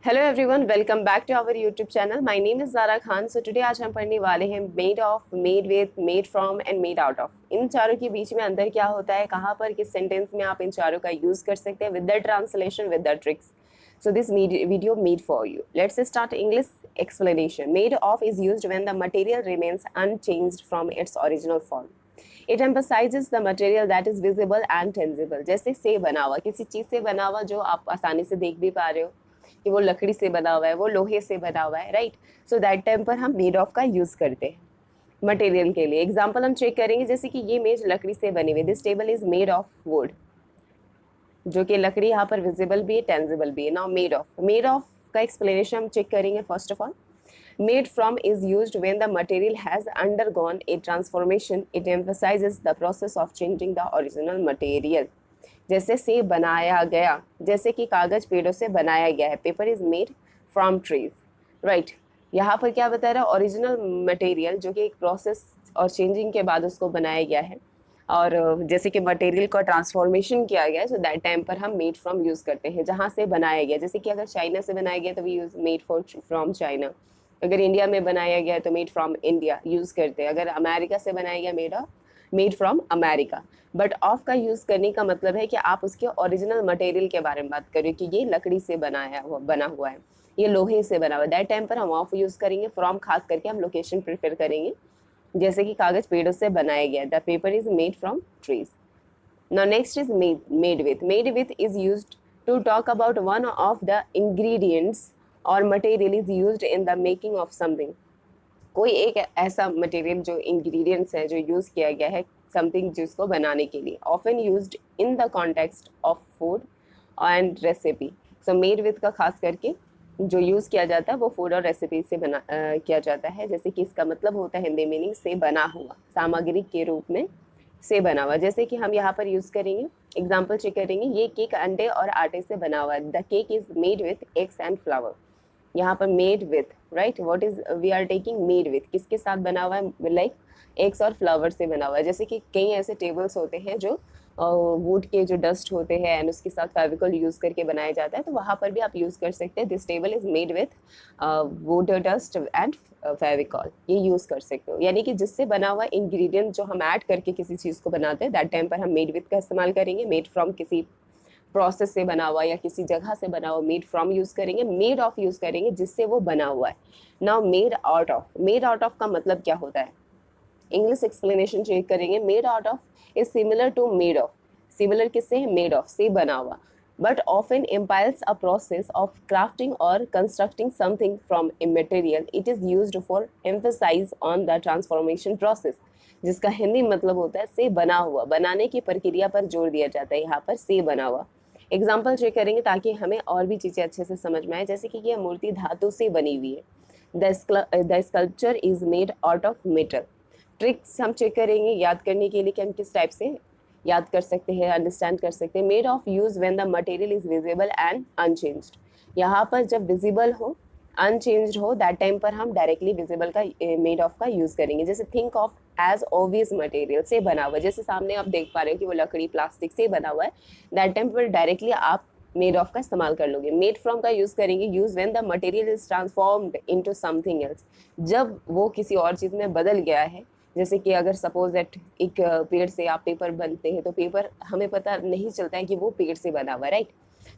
Hello everyone, welcome back to our YouTube channel. My name is Zara Khan. So today आज हम पढ़ने वाले हैं made of, made with, made from and made out of. इन चारों के बीच में अंतर क्या होता है, कहाँ पर किस सेंटेंस में आप इन चारों का यूज कर सकते हैं, with the translation, with the tricks. So this video made for you. Let's start English explanation. Made of is used when the material remains unchanged from its original form. It emphasizes the material that is visible and tangible. जैसे से बना हुआ, किसी चीज से बना हुआ जो आप आसानी से देख भी पा रहे हो कि वो लकड़ी से बना हुआ है, वो लोहे से बना हुआ है, राइट। सो दैट टाइम पर हम मेड ऑफ का यूज करते हैं मटेरियल के लिए। एग्जाम्पल हम चेक करेंगे, जैसे कि ये मेज लकड़ी से बनी हुई, this table is made of would, जो कि लकड़ी यहाँ पर विजिबल भी है, टेंजिबल भी है। नाउ मेड ऑफ का एक्सप्लेनेशन हम चेक करेंगे। First of all, made from is used when the material has undergone A transformation. It emphasises the process of changing the original material. जैसे से बनाया गया, जैसे कि कागज पेड़ों से बनाया गया है, paper is made from trees, right. यहाँ पर क्या बता रहा है, ओरिजिनल मटेरियल जो कि एक प्रोसेस और चेंजिंग के बाद उसको बनाया गया है, और जैसे कि मटेरियल का ट्रांसफॉर्मेशन किया गया है, सो दैट टाइम पर हम मेड फ्रॉम यूज करते हैं, जहाँ से बनाया गया। जैसे कि अगर चाइना से बनाया गया तो we use made from China. अगर इंडिया में बनाया गया तो मेड फ्रॉम इंडिया यूज करते हैं। अगर अमेरिका से बनाया गया, made from America. But of का यूज करने का मतलब है कि आप उसके ओरिजिनल मटेरियल के बारे में बात करें कि ये लकड़ी से बना हुआ है, ये लोहे से बना हुआ है। दैट टाइम पर हम ऑफ यूज करेंगे। फ्रॉम खास करके हम लोकेशन प्रेफर करेंगे, जैसे कि कागज पेड़ों से बनाया गया, the paper is made from trees. Now next is made with. Made with is used to talk about one of the ingredients और material is used in the making of something. कोई एक ऐसा मटेरियल जो ingredients है जो use किया गया है समथिंग जिसको बनाने के लिए, often used in the context of food and recipe. So made with का खास करके जो यूज किया जाता है वो फूड और रेसिपी से किया जाता है। जैसे कि इसका मतलब होता है हिंदी मीनिंग से बना हुआ, सामग्री के रूप में से बना हुआ। जैसे कि हम यहाँ पर यूज करेंगे, एग्जाम्पल चेक करेंगे, ये केक अंडे और आटे से बना हुआ है। The cake is made with eggs and flour. यहाँ पर made with, right, what is we are taking made with, किसके साथ बना हुआ है, लाइक एग्स और फ्लावर से बना हुआ है। जैसे कि कई ऐसे टेबल्स होते हैं जो वुड के जो डस्ट होते हैं एंड उसके साथ फेविकॉल यूज करके बनाया जाता है, तो वहां पर भी आप यूज कर सकते हैं। This table is made with would dust and Fevicol, ये यूज कर सकते हो। यानी कि जिससे बना हुआ इंग्रेडिएंट जो हम ऐड करके किसी चीज को बनाते हैं, दैट टाइम पर हम मेड विथ का इस्तेमाल करेंगे। मेड फ्रॉम किसी प्रोसेस से बना हुआ या किसी जगह से बना हुआ, मेड फ्रॉम यूज करेंगे। मेड ऑफ यूज करेंगे जिससे वो बना हुआ है। Now made out of. Made out of का मतलब क्या होता है, इंग्लिश एक्सप्लेनेशन चेक करेंगे। Made out of is similar to made of. Similar किससे है, मेड ऑफ से बना हुआ, but often implies a process of crafting or constructing something from a material. It is used for emphasize on the transformation process, जिसका हिंदी मतलब होता है से बना हुआ, बनाने की प्रक्रिया पर जोर दिया जाता है। यहाँ पर से बना हुआ एग्जाम्पल चेक करेंगे ताकि हमें और भी चीज़ें अच्छे से समझ में आए। जैसे कि यह मूर्ति धातु से बनी हुई है, the sculpture is made out of metal. Tricks हम चेक करेंगे याद करने के लिए कि हम किस टाइप से याद कर सकते हैं, अंडरस्टैंड कर सकते हैं। Made of use when the material is visible and unchanged. यहाँ पर जब विजिबल हो, अनचेंज्ड हो, दैट टाइम पर हम डायरेक्टली विजिबल का मेड ऑफ का यूज करेंगे। जैसे think of as obvious material, से बना हुआ, जैसे सामने आप देख पा रहे हो कि वो लकड़ी प्लास्टिक से बना हुआ है, दैट टाइम पर डायरेक्टली आप मेड ऑफ का इस्तेमाल कर लोगे। मेड फ्रॉम का यूज करेंगे, use when the material is transformed into something else, जब वो किसी और चीज में बदल गया है। जैसे कि अगर सपोज दैट एक पेड़ से आप पेपर बनते हैं, तो पेपर हमें पता नहीं चलता है कि वो पेड़ से बना हुआ है, राइट।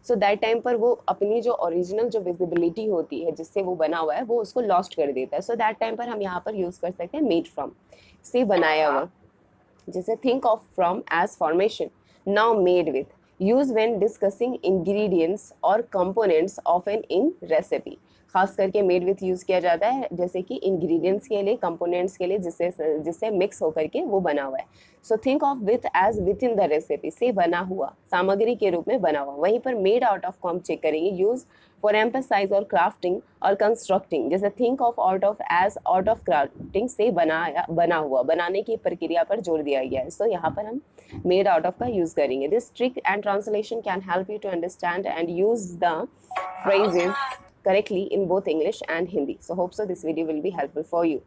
सो दैट टाइम पर वो अपनी जो ओरिजिनल जो विजिबिलिटी होती है जिससे वो बना हुआ है, वो उसको लॉस्ट कर देता है। सो दैट टाइम पर हम यहाँ पर यूज कर सकते हैं मेड फ्रॉम, से बनाया हुआ। जैसे think of from age formation. Now made with, use when discussing ingredients और components of an in recipe. खास करके मेड विथ यूज किया जाता है जैसे कि इंग्रेडिएंट्स के लिए, कंपोनेंट्स के लिए, जिससे जिससे मिक्स होकर के वो बना हुआ है। So think of with as with in the recipe, से बना हुआ, सामग्री के रूप में बना हुआ। वहीं पर मेड आउट ऑफ को हम चेक करेंगे, यूज फॉर एम्फसाइज और क्राफ्टिंग और कंस्ट्रक्टिंग। जैसे think of out of as out of crafting, से बना हुआ, बनाने की प्रक्रिया पर जोर दिया गया है। सो यहाँ पर हम मेड आउट ऑफ का यूज करेंगे। This trick and translation can help you to understand and use the phrases correctly in both English and Hindi. So hope so this video will be helpful for you.